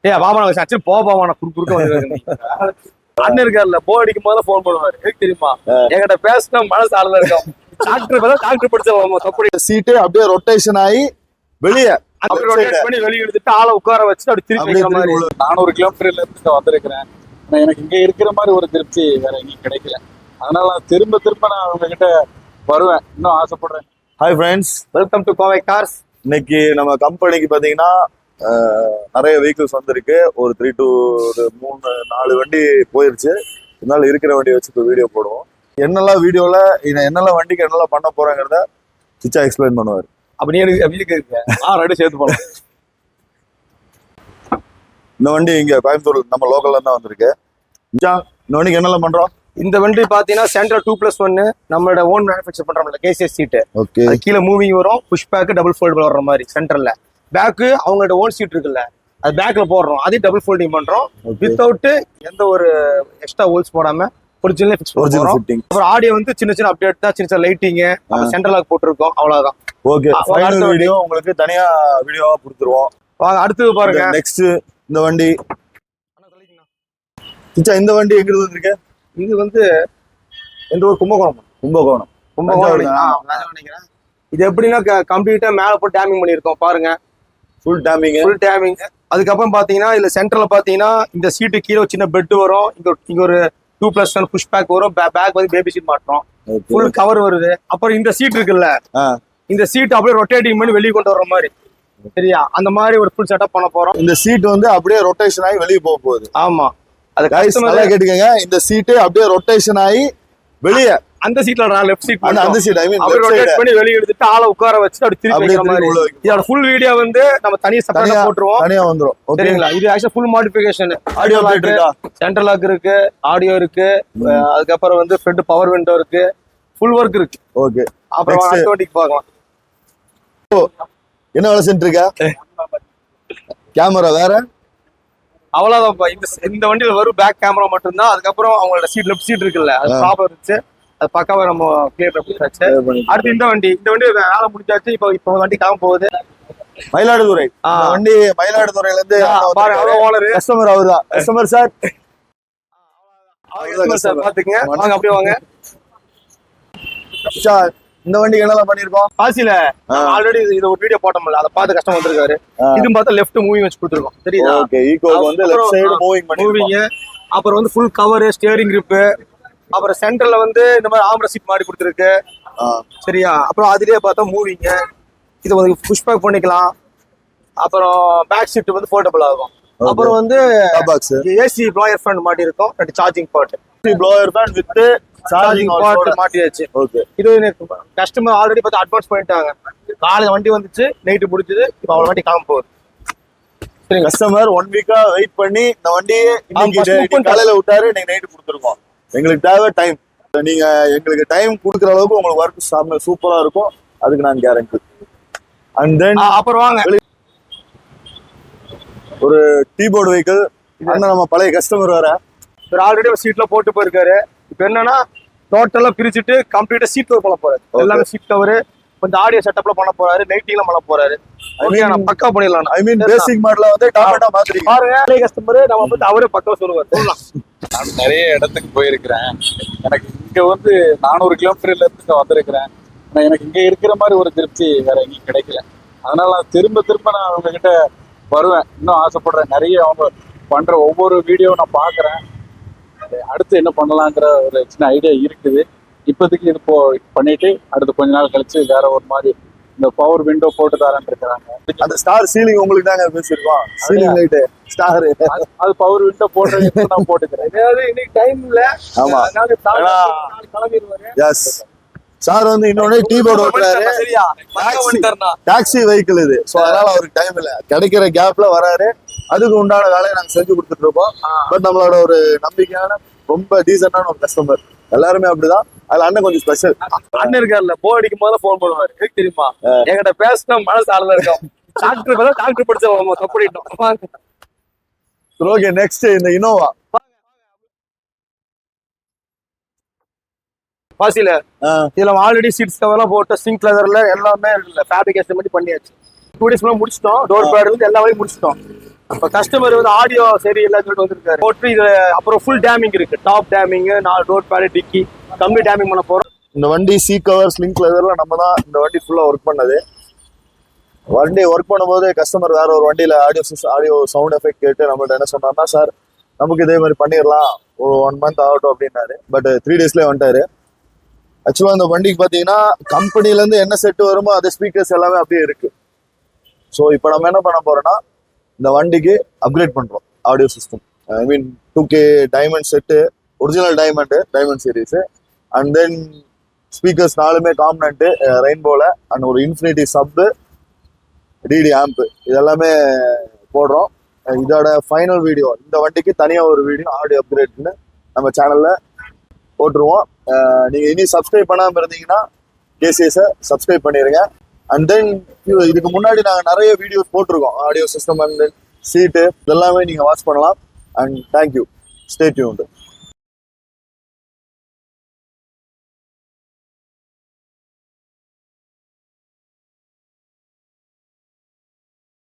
ஏய் பாபா நான் சச்சு போவா நான் குறுக்க வந்து அண்ணன் இருக்காருல்ல போர் அடிக்கும் போது போன் பண்ணுவாரு எனக்கு தெரியுமா என்கிட்ட பேசினா மனசு ஆளுதான் இருக்கும் டாக்டர் படிச்ச தப்பு சீட்டு அப்படியே ரொட்டேஷன் ஆகி வெளியே பண்ணி வெளியே எடுத்துட்டு ஆளை உட்கார வச்சு அப்படி திருப்பி மாதிரி 400 கிலோமீட்டர்ல இருந்து வந்திருக்கிறேன். எனக்கு இங்க இருக்கிற மாதிரி ஒரு திருப்தி வேற எங்கேயும் கிடைக்கல. அதனால நான் திரும்ப நான் அவங்க கிட்ட வருவேன், இன்னும் ஆசைப்படுறேன். Hi friends, welcome to Kovai cars. இன்னைக்கு நம்ம கம்பெனிக்கு பாத்தீங்கன்னா நிறைய வெஹிக்கிள்ஸ் வந்திருக்கு. ஒரு 3 to 4 வண்டி போயிருச்சு. இதனால இருக்கிற வண்டியை வச்சு இப்போ வீடியோ போடுவோம். என்னெல்லாம் வீடியோல என்னெல்லாம் வண்டிக்கு என்னெல்லாம் பண்ண போறாங்கிறத சிச்சா எக்ஸ்பிளைன் பண்ணுவார். அப்ப நீ எனக்கு ரெண்டு சேர்த்து போகலாம். இந்த வண்டி இங்க கோயம்புத்தூர் நம்ம லோக்கல்ல தான் வந்திருக்கு. இந்த வண்டிக்கு என்னெல்லாம் பண்றோம்? இந்த வண்டி பாத்தீங்கன்னா சென்ட்ரல் 2+1 நம்மளோட ஓன் மேனுஃபேக்சர் பண்றோம்ல கேசிஎஸ் சீட்டு. ஓகே, கீழே மூவிங் வரும், புஷ் பேக் டபுள் ஃபோல்டு வர்ற மாதிரி. சென்டர்ல பேக்கு அவங்களோட ஓன் சீட் இருக்குல்ல, அது பேக்ல போடுறோம், அதே டபுள் ஃபோல்டிங் பண்றோம். வித்தவுட் எந்த ஒரு எக்ஸ்ட்ரா ஹோல்ஸ் போடாம ஒரிஜினல் ஃபிக்ஸ் பண்றோம். அப்புறம் ஆடியோ வந்து சின்ன அப்டேட் தான், சின்ன லைட்டிங், சென்ட்ரல் லாக் போட்டுருக்கோம், அவ்வளவுதான். ஓகே, ஃபைனல் வீடியோ உங்களுக்கு தனியா வீடியோவா கொடுத்துருவோம். வாங்க அடுத்து பாருங்க. நெக்ஸ்ட் இந்த வண்டி சிச்சா, இந்த வண்டி எங்க இருந்து வந்திருக்கு? இது வந்து எந்த ஒரு கும்பகோணம் நினைக்கிறேன். இது எப்படின்னா கம்ப்ளீட்டா மேல போட்டு டேமிங் பண்ணிருக்கோம் பாருங்க. Full taming. அதுக்கப்புறம் பாத்தீங்கன்னா இதுல சென்டர்ல பாத்தீங்கன்னா இந்த சீட்டு கீழே சின்ன பெட் வரும். இங்க ஒரு 2+1 புஷ் பேக் வரும். பேக் வந்து பேபி சீட் மாட்டோம், ஃபுல் கவர் வருது. அப்புறம் இந்த சீட் இருக்குல்ல, இந்த சீட் அப்படியே ரொட்டேட்டிங் பண்ணி வெளியே கொண்டு வர்ற மாதிரி, சரியா? அந்த மாதிரி ஒரு ஃபுல் செட்டப் பண்ண போறோம். இந்த சீட் வந்து அப்படியே ரொட்டேஷன் ஆகி வெளியே போக போகுது. ஆமா, அது நல்லா கேட்டுக்கங்க. இந்த சீட்டு அப்படியே ரொட்டேஷன் ஆகி வெளியே அந்த சீட்ல லெஃப்ட் சீட் அந்த சீட் ஐ மீன் ரொட்டேட் பண்ணி வெளிய எடுத்துட்டு ஆளை உட்கார வச்சு அப்படி திருப்பி வைக்கிற மாதிரி. இதோட ஃபுல் வீடியோ வந்து நம்ம தனியா செப்பரேட்டா போட்டுருவோம், தனியா வந்துரும். சரிங்களா? இது actually full modification. Audio lock இருக்கா, சென்ட்ரல் லாக் இருக்கு, ஆடியோ இருக்கு, அதுக்கு அப்புறம் வந்து ஃப்ரண்ட் பவர் விண்டோ இருக்கு, ஃபுல் வொர்க் இருக்கு. ஓகே, அப்புறம் அடுத்த வண்டிக்கு பார்க்கலாம். என்ன வேலை செஞ்சிருக்கா? கேமரா வேற அவ்வளவுதான். இந்த வண்டியில வரும் பேக் கேமரா மட்டும்தான். அதுக்கப்புறம் அவங்களோட சீட் லெஃப்ட் சீட் இருக்குல்ல, அது ப்ராப்ளம் இருந்துச்சு, அது பக்காவா நம்ம கிளியர் பண்ணியாச்சு. அடுத்து இந்த வண்டி வேலை முடிஞ்சாச்சு. இப்போ வண்டி காம போகுது மயிலாடுதுறை. வண்டி மயிலாடுதுறையில இருந்து கஸ்டமர் அவர்தான். கஸ்டமர் சார் பாத்துக்கங்க, வாங்க அப்படியே வாங்க. இந்த வண்டிக்கு என்னெல்லாம் பண்ணிருக்கோம்? பாசில ஆல்ரெடி இது ஒரு வீடியோ போட்டோம்ல, அதை பார்த்து கஷ்டம் வந்திருக்காரு. இதுவும் பார்த்தா லெஃப்ட் மூவிங் வச்சு கொடுத்துருக்கோம், சரியா? ஓகே, ஈகோக்கு வந்து லெஃப்ட் சைடு மூவிங். அப்புறம் வந்து ஃபுல் கவர், ஸ்டியரிங் கிரிப், அப்புறம் சென்டர்ல வந்து இந்த மாதிரி ஆம்ர சீட் மாதிரி கொடுத்துருக்கு, சரியா? அப்புறம் அதுலயே பார்த்தா மூவிங், இது வந்து புஷ் பேக் பண்ணிக்கலாம். அப்புறம் பேக் சீட் வந்து ஃபோல்டபிள் ஆகும். அப்புறம் வந்து ஏசி ப்ளோயர் ஃபேன் மாட்டி இருக்கும், charging pad, blower fan with charging pad மாட்டியாச்சு. ஓகே, இது கஸ்டமர் ஆல்ரெடி பார்த்து அட்வான்ஸ் பண்ணிட்டாங்க. காலையில வண்டி வந்துச்சு, நைட்டு முடிஞ்சது, இப்போ அவள வண்டி காம போகுது. சரி, கஸ்டமர் 1 வீக்கா வெயிட் பண்ணி இந்த வண்டியை காலையில விட்டாரு, இன்னைக்கு நைட்டு கொடுத்துருக்கோம். எங்களுக்கு தேவை டைம். நீங்க எங்களுக்கு டைம் கொடுக்குற அளவுக்கு உங்களுக்கு ஒர்க் சூப்பரா இருக்கும், அதுக்கு நான் கேரண்டி. அண்ட் தென் அப்புறம் வாங்க ஒரு டீபோர்டு வெஹிக்கிள். நம்ம பழைய கஸ்டமர் வேற, ஆல்ரெடி ஒரு சீட்ல போட்டு போயிருக்காரு. இப்ப என்னன்னா டோட்டலா பிரிச்சுட்டு கம்ப்ளீட்டா சீட் கவர் பண்ண போறாரு. எல்லாமே சீட் கவர், கொஞ்சம் ஆடியோ செட்டப்ல பண்ண போறாரு, லைட்டிங்ல பண்ண போறாரு. ஓகே, நான் பக்கா பண்ணிடலாம். ஐ மீன் பேசிக் மாடல வந்து டாடா மாதிரி பாருங்க. பழைய கஸ்டமர் நம்ம வந்து அவரே பக்கா சொல்லுவார். சொல்லலாம். நான் நிறைய இடத்துக்கு போயிருக்கிறேன். எனக்கு இங்க வந்து 400 கிலோமீட்டர்ல இருந்து வந்திருக்கிறேன். எனக்கு இங்க இருக்கிற மாதிரி ஒரு திருப்தி வேற எங்கேயும் கிடைக்கல. அதனால நான் திரும்ப நான் அவங்க கிட்ட வருவேன், இன்னும் ஆசைப்படுறேன். நிறைய அவங்க பண்ற ஒவ்வொரு வீடியோ நான் பாக்குறேன். அடுத்து என்ன பண்ணலாங்கிற ஒரு சின்ன ஐடியா இருக்குது. இப்போதைக்கு இது பண்ணிட்டு அடுத்து கொஞ்ச நாள் கழிச்சு வேற ஒரு மாதிரி இந்த பவர் விண்டோ போட்டு தரேன்னு இருக்கிறாங்க. அந்த ஸ்டார் சீலிங் உங்களுக்கு தாங்க பேசிருக்கோம். சீலிங் லைட் ஸ்டார், அது பவர் விண்டோ போடுறது நான் போட்டுக்கிறேன். இன்னைக்கு டைம் இல்ல. ஆமா, கிளம்பிடுவாரு. எஸ் சார் வந்து இன்னொன்னு டீபோர்டு ஓட்டுறாரு, டாக்ஸி வெஹிக்கிள் இது. ஸோ அதனால அவருக்கு டைம் இல்லை, கிடைக்கிற கேப்ல வராரு. அதுக்கு உண்டான வேலையை நாங்கள் செஞ்சு கொடுத்துட்டு இருக்கோம். பட் நம்மளோட ஒரு நம்பிக்கையான ரொம்ப டீசென்டான ஒரு கஸ்டமர், எல்லாருமே அப்படிதான். அதுல அண்ணன் கொஞ்சம் ஸ்பெஷல். அண்ணன் இருக்காருல்ல, போர் அடிக்கும் போது போன் பண்ணுவாரு, எனக்கு தெரியுமா? என்கிட்ட பேசினா மனசு ஆளுதான் இருக்கும். டாக்டர் படிச்ச தப்பு. ஓகே, நெக்ஸ்ட் இந்த இனோவா பாசில. இதுல ஆல்ரெடி சீட்ஸ் கவர்லாம் போட்டு சிங்க் லெதர்ல எல்லாமே இருக்குல்ல, ஃபேப்ரிகேஷன் பண்ணி பண்ணியாச்சு. 2 days முடிச்சிட்டோம். டோர் பேட் இருந்து எல்லா வேலையும் முடிச்சிட்டோம். இப்ப கஸ்டமர் வந்து ஆடியோ சரி இல்லைன்னு சொல்லிட்டு வந்திருக்காரு போட்டு இது. அப்புறம் ஃபுல் டேமிங் இருக்கு, டாப் டேமிங், 4 டோர் பேடு, டிக்கி கம்பி டேமிங் பண்ண போறோம். இந்த வண்டி சீட் கவர், ஸ்லிங்க் லெதர்லாம் நம்ம தான் இந்த வண்டி ஃபுல்லா ஒர்க் பண்ணது. வண்டி ஒர்க் பண்ணும்போது கஸ்டமர் வேற ஒரு வண்டியில ஆடியோ சவுண்ட் எஃபெக்ட் கேட்டு நம்மள்ட்ட என்ன சொன்னார்னா, சார் நமக்கு இதே மாதிரி பண்ணிடலாம், ஒரு 1 மந்த் ஆகட்டும் அப்படின்னாரு. பட் 3 டேஸ்லேயே வந்துட்டாரு. ஆக்சுவலாக இந்த வண்டிக்கு பார்த்தீங்கன்னா கம்பெனிலேருந்து என்ன செட்டு வருமோ அது ஸ்பீக்கர்ஸ் எல்லாமே அப்படியே இருக்கு. ஸோ இப்போ நம்ம என்ன பண்ண போறோம்னா, இந்த வண்டிக்கு அப்கிரேட் பண்றோம் audio system. I mean 2K diamond set, original diamond series, and then speakers 4மே காம்பனண்ட் ரெயின்போல, அண்ட் ஒரு இன்ஃபினிட்டி சப்பு, டிடி ஆம்ப், இதெல்லாமே போடுறோம். இதோட ஃபைனல் வீடியோ, இந்த வண்டிக்கு தனியாக ஒரு வீடியோ ஆடியோ அப்கிரேட்னு நம்ம சேனல்ல போட்டுருவோம். நீங்க இனி சப்ஸ்கிரைப் பண்ணாம இருந்தீங்கன்னா கேசிஎஸை சப்ஸ்கிரைப் பண்ணிருங்க. அண்ட் தென் இதுக்கு முன்னாடி நாங்கள் நிறைய வீடியோஸ் போட்டிருக்கோம், ஆடியோ சிஸ்டம் அண்ட் சீட்டு இதெல்லாமே நீங்க வாட்ச் பண்ணலாம். And thank you, stay tuned.